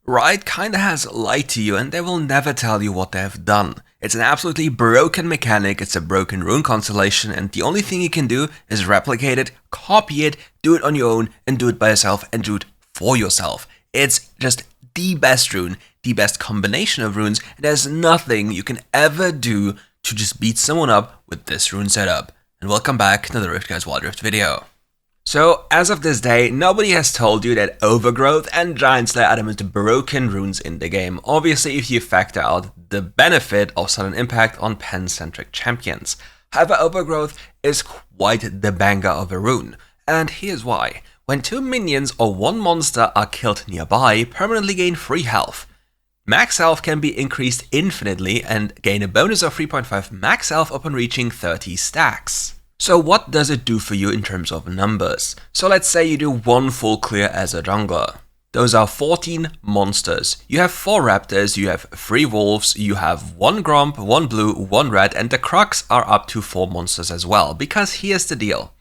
Riot kinda has lied to you and they will never tell you what they have done. It's an absolutely broken mechanic, it's a broken rune constellation, and the only thing you can do is replicate it, copy it, do it on your own, and do it by yourself, and do it for yourself. It's just the best rune, the best combination of runes, and there's nothing you can ever do to just beat someone up with this rune setup. And welcome back to the RiftGuides WildRift video. So, as of this day, nobody has told you that Overgrowth and Giant Slayer are the most broken runes in the game, obviously if you factor out the benefit of sudden impact on pen-centric champions. However, Overgrowth is quite the banger of a rune, and here's why. When 2 minions or 1 monster are killed nearby, permanently gain free health. Max health can be increased infinitely and gain a bonus of 3.5 max health upon reaching 30 stacks. So what does it do for you in terms of numbers? So let's say you do 1 full clear as a jungler. Those are 14 monsters. You have 4 raptors, you have 3 wolves, you have 1 gromp, 1 blue, 1 red, and the crocs are up to 4 monsters as well. Because here's the deal.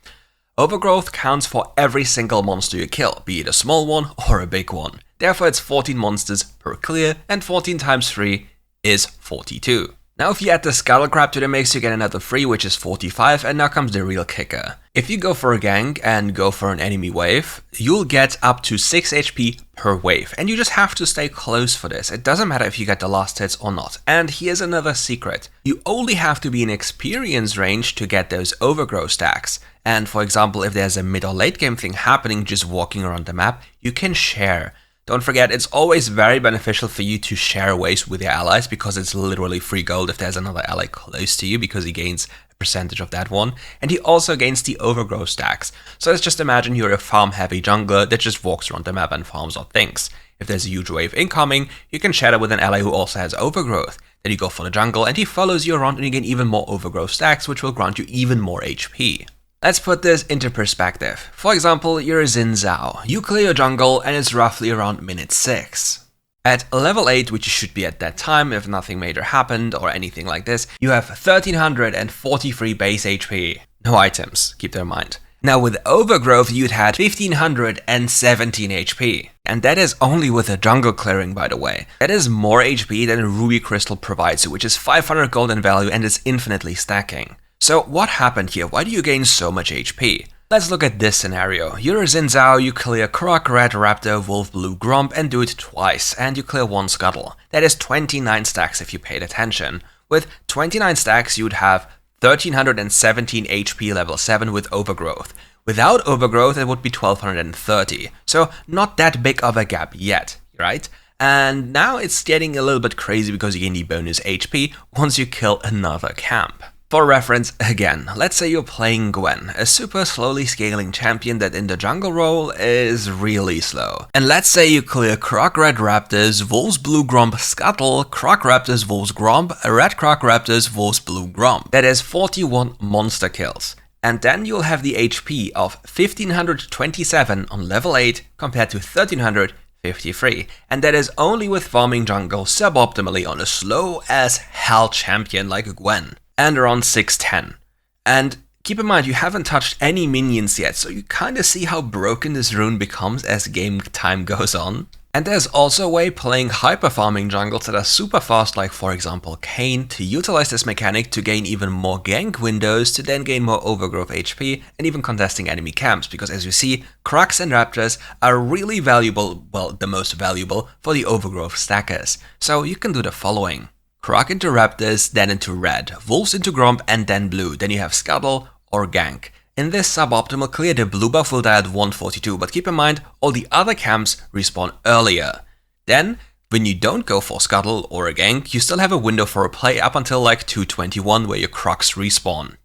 Overgrowth counts for every single monster you kill, be it a small one or a big one. Therefore it's 14 monsters per clear, and 14 times 3 is 42. Now if you add the Scuttle Crab to the mix, you get another 3, which is 45, and now comes the real kicker. If you go for a gank and go for an enemy wave, you'll get up to 6 HP per wave, and you just have to stay close for this. It doesn't matter if you get the last hits or not. And here's another secret. You only have to be in experience range to get those Overgrowth stacks. And for example, if there's a mid or late game thing happening just walking around the map, you can share. Don't forget, it's always very beneficial for you to share waves with your allies because it's literally free gold if there's another ally close to you because he gains a percentage of that one. And he also gains the Overgrowth stacks. So let's just imagine you're a farm-heavy jungler that just walks around the map and farms out things. If there's a huge wave incoming, you can share with an ally who also has Overgrowth. Then you go for the jungle and he follows you around and you gain even more Overgrowth stacks, which will grant you even more HP. Let's put this into perspective. For example, you're a Xin Zhao. You clear your jungle and it's roughly around minute 6. At level 8, which you should be at that time if nothing major happened or anything like this, you have 1343 base HP. No items, keep that in mind. Now with Overgrowth you'd had 1517 HP. And that is only with a jungle clearing, by the way. That is more HP than a Ruby Crystal provides you, which is 500 gold in value and is infinitely stacking. So what happened here? Why do you gain so much HP? Let's look at this scenario. You're a Xin Zhao, you clear Croc, Red, Raptor, Wolf, Blue, Gromp and do it twice, and you clear 1 Scuttle. That is 29 stacks if you paid attention. With 29 stacks you'd have 1317 HP level 7 with Overgrowth. Without Overgrowth it would be 1230, so not that big of a gap yet, right? And now it's getting a little bit crazy because you gain the bonus HP once you kill another camp. For reference, again, let's say you're playing Gwen, a super slowly scaling champion that in the jungle role is really slow. And let's say you clear Croc Red Raptors, Wolves Blue Gromp Scuttle, Croc Raptors Wolves Gromp, Red Croc Raptors Wolves Blue Gromp. That is 41 monster kills. And then you'll have the HP of 1527 on level 8 compared to 1353. And that is only with farming jungle suboptimally on a slow as hell champion like Gwen. And around 610. And keep in mind, you haven't touched any minions yet, so you kinda see how broken this rune becomes as game time goes on. And there's also a way playing hyper farming jungles that are super fast, like for example Kayn, to utilize this mechanic to gain even more gank windows, to then gain more Overgrowth HP, and even contesting enemy camps, because as you see, Crocs and Raptors are really valuable, well, the most valuable, for the Overgrowth stackers. So you can do the following. Croc into Raptors, then into Red, Wolves into Gromp, and then Blue. Then you have Scuttle or Gank. In this suboptimal clear, the blue buff will die at 142, but keep in mind, all the other camps respawn earlier. Then, when you don't go for Scuttle or a Gank, you still have a window for a play up until like 221 where your Crocs respawn.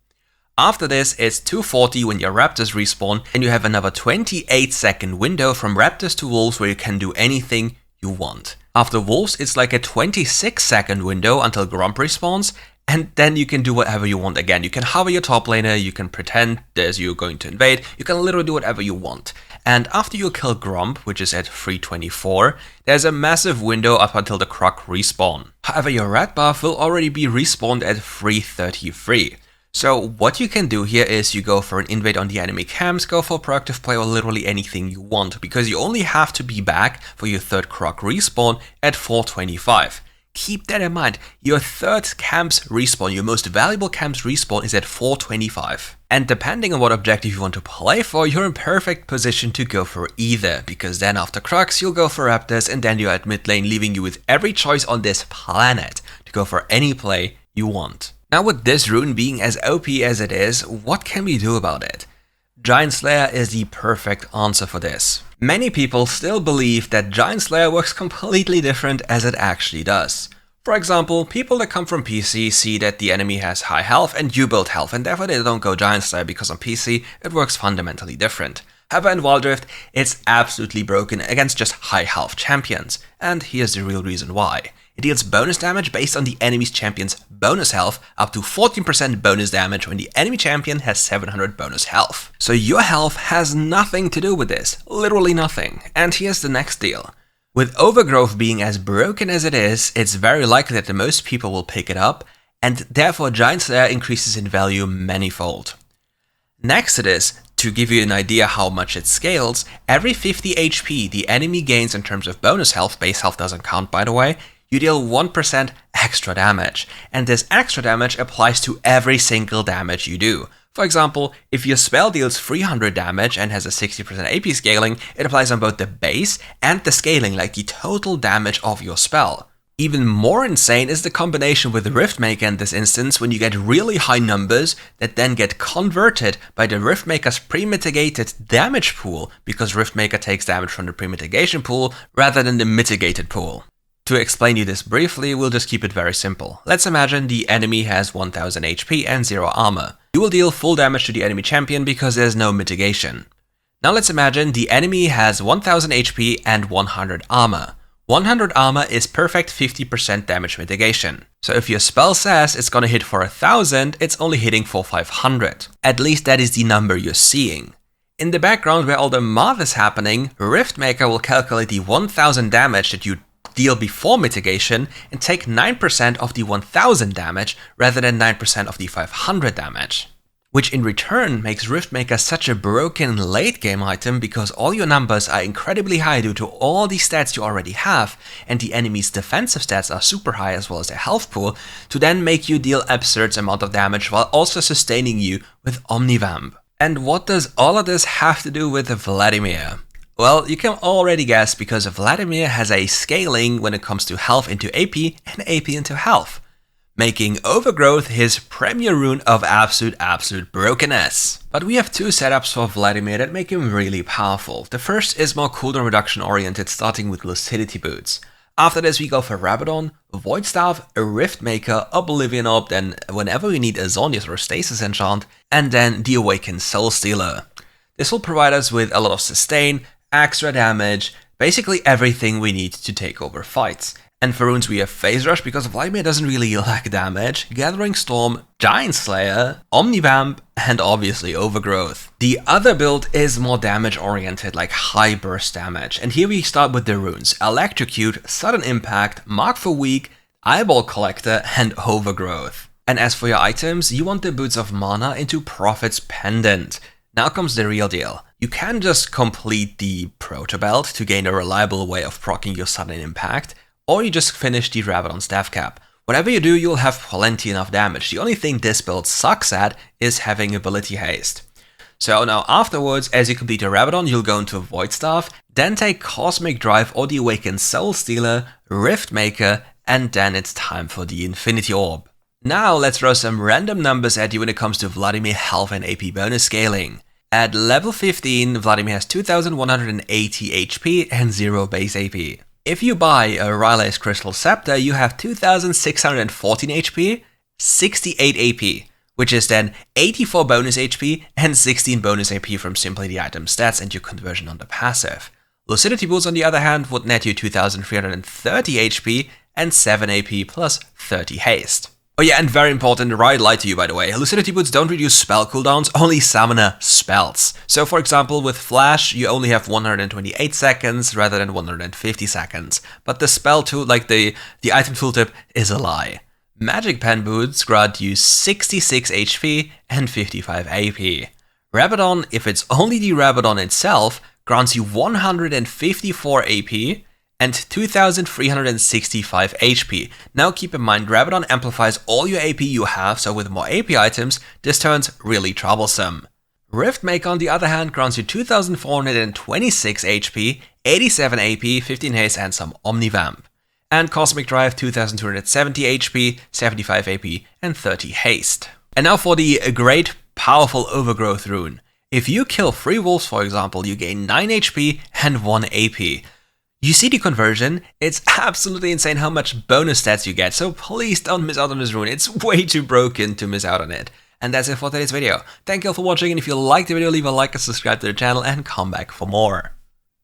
After this, it's 240 when your Raptors respawn, and you have another 28-second window from Raptors to Wolves where you can do anything you want. After Wolves, it's like a 26-second window until Gromp respawns, and then you can do whatever you want again. You can hover your top laner, you can pretend that you're going to invade, you can literally do whatever you want. And after you kill Gromp, which is at 324, there's a massive window up until the Croc respawn. However, your red buff will already be respawned at 333. So what you can do here is you go for an invade on the enemy camps, go for proactive play or literally anything you want, because you only have to be back for your third croc respawn at 425. Keep that in mind, your third camp's respawn, your most valuable camp's respawn is at 425. And depending on what objective you want to play for, you're in perfect position to go for either, because then after Crocs you'll go for Raptors and then you're at mid lane, leaving you with every choice on this planet to go for any play you want. Now with this rune being as OP as it is, what can we do about it? Giant Slayer is the perfect answer for this. Many people still believe that Giant Slayer works completely different as it actually does. For example, people that come from PC see that the enemy has high health and you build health, and therefore they don't go Giant Slayer because on PC it works fundamentally different. However, in WildRift it's absolutely broken against just high health champions, and here's the real reason why. It deals bonus damage based on the enemy's champion's bonus health, up to 14% bonus damage when the enemy champion has 700 bonus health. So your health has nothing to do with this, literally nothing. And here's the next deal. With Overgrowth being as broken as it is, it's very likely that the most people will pick it up, and therefore Giant Slayer increases in value manifold. Next to this, to give you an idea how much it scales, every 50 HP the enemy gains in terms of bonus health, base health doesn't count by the way, you deal 1% extra damage, and this extra damage applies to every single damage you do. For example, if your spell deals 300 damage and has a 60% AP scaling, it applies on both the base and the scaling, like the total damage of your spell. Even more insane is the combination with the Riftmaker in this instance, when you get really high numbers that then get converted by the Riftmaker's pre-mitigated damage pool, because Riftmaker takes damage from the pre-mitigation pool rather than the mitigated pool. To explain you this briefly, we'll just keep it very simple. Let's imagine the enemy has 1000 HP and 0 armor. You will deal full damage to the enemy champion because there's no mitigation. Now let's imagine the enemy has 1000 HP and 100 armor. 100 armor is perfect 50% damage mitigation. So if your spell says it's gonna hit for 1000, it's only hitting for 500. At least that is the number you're seeing. In the background where all the math is happening, Riftmaker will calculate the 1000 damage that you deal before mitigation and take 9% of the 1000 damage rather than 9% of the 500 damage. Which in return makes Riftmaker such a broken late game item because all your numbers are incredibly high due to all the stats you already have, and the enemy's defensive stats are super high as well as their health pool, to then make you deal absurd amount of damage while also sustaining you with Omnivamp. And what does all of this have to do with Vladimir? Well, you can already guess, because Vladimir has a scaling when it comes to health into AP and AP into health, making Overgrowth his premier rune of absolute brokenness. But we have two setups for Vladimir that make him really powerful. The first is more cooldown reduction oriented, starting with Lucidity Boots. After this we go for Rabadon, Void Staff, a Riftmaker, Oblivion Orb, then whenever we need a Zonius or Stasis enchant, and then the Awakened Soul Stealer. This will provide us with a lot of sustain, extra damage, basically everything we need to take over fights. And for runes we have Phase Rush, because Vladimir doesn't really lack damage, Gathering Storm, Giant Slayer, Omnivamp, and obviously Overgrowth. The other build is more damage oriented, like high burst damage, and here we start with the runes Electrocute, Sudden Impact, Mark for Weak, Eyeball Collector, and Overgrowth. And as for your items, you want the Boots of Mana into Prophet's Pendant. Now comes the real deal. You can just complete the Proto Belt to gain a reliable way of proccing your Sudden Impact, or you just finish the Rabadon Staff Cap. Whatever you do, you'll have plenty enough damage. The only thing this build sucks at is having Ability Haste. So now afterwards, as you complete a Rabadon, you'll go into a Void Staff, then take Cosmic Drive or the Awakened Soul Stealer, Riftmaker, and then it's time for the Infinity Orb. Now let's throw some random numbers at you when it comes to Vladimir health and AP bonus scaling. At level 15, Vladimir has 2180 HP and 0 base AP. If you buy a Riot's Crystal Scepter, you have 2614 HP, 68 AP, which is then 84 bonus HP and 16 bonus AP from simply the item stats and your conversion on the passive. Lucidity Boots on the other hand would net you 2330 HP and 7 AP plus 30 haste. Oh yeah, and very important, Riot lied to you by the way. Lucidity Boots don't reduce spell cooldowns, only summoner spells. So for example, with Flash, you only have 128 seconds rather than 150 seconds. But the spell tool, like the item tooltip, is a lie. Magic Pen Boots grant you 66 HP and 55 AP. Rabadon, if it's only the Rabadon itself, grants you 154 AP and 2365 HP. Now keep in mind, Rabadon amplifies all your AP you have, so with more AP items, this turns really troublesome. Riftmaker, on the other hand, grants you 2426 HP, 87 AP, 15 haste and some Omnivamp. And Cosmic Drive, 2270 HP, 75 AP and 30 haste. And now for the great powerful Overgrowth rune. If you kill 3 wolves, for example, you gain 9 HP and 1 AP. You see the conversion? It's absolutely insane how much bonus stats you get, so please don't miss out on this rune. It's way too broken to miss out on it. And that's it for today's video. Thank you all for watching, and if you liked the video, leave a like and subscribe to the channel and come back for more.